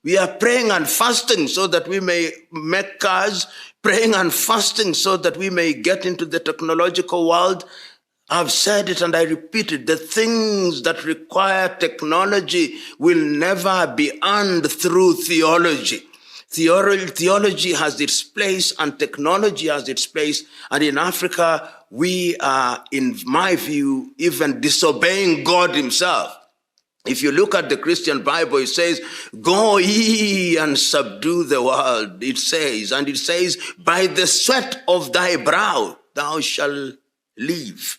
We are praying and fasting so that we may make cars, praying and fasting so that we may get into the technological world. I've said it and I repeat it. The things that require technology will never be earned through theology. Theology has its place and technology has its place. And in Africa, we are, in my view, even disobeying God himself. If you look at the Christian Bible, it says, go ye and subdue the world, it says. And it says, by the sweat of thy brow, thou shalt live.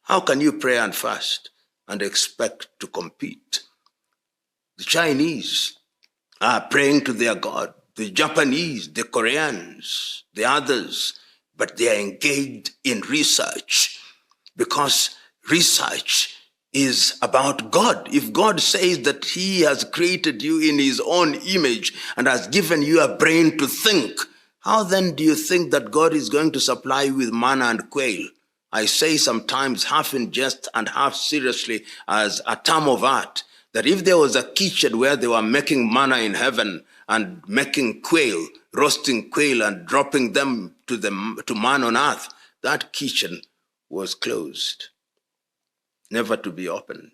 How can you pray and fast and expect to compete? The Chinese are praying to their God, the Japanese, the Koreans, the others, but they are engaged in research because research is about God. If God says that he has created you in his own image and has given you a brain to think, how then do you think that God is going to supply you with manna and quail? I say sometimes half in jest and half seriously as a term of art, that if there was a kitchen where they were making manna in heaven and making quail, roasting quail and dropping them to man on earth, that kitchen was closed, never to be opened.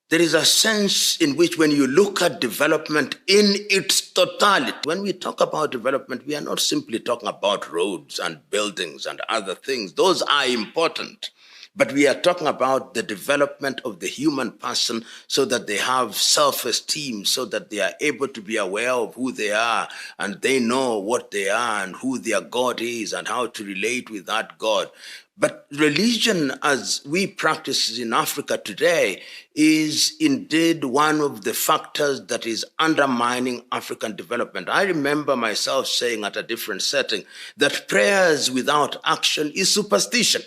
There is a sense in which when you look at development in its totality, when we talk about development, we are not simply talking about roads and buildings and other things. Those are important. But we are talking about the development of the human person so that they have self-esteem, so that they are able to be aware of who they are and they know what they are and who their God is and how to relate with that God. But religion, as we practice in Africa today, is indeed one of the factors that is undermining African development. I remember myself saying at a different setting that prayers without action is superstition.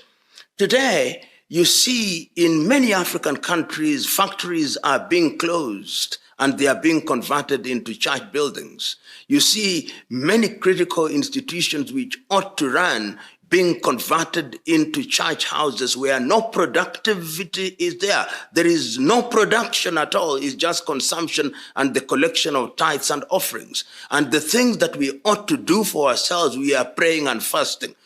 Today, you see in many African countries, factories are being closed and they are being converted into church buildings. You see many critical institutions which ought to run being converted into church houses where no productivity is there. There is no production at all. It's just consumption and the collection of tithes and offerings. And the things that we ought to do for ourselves, we are praying and fasting.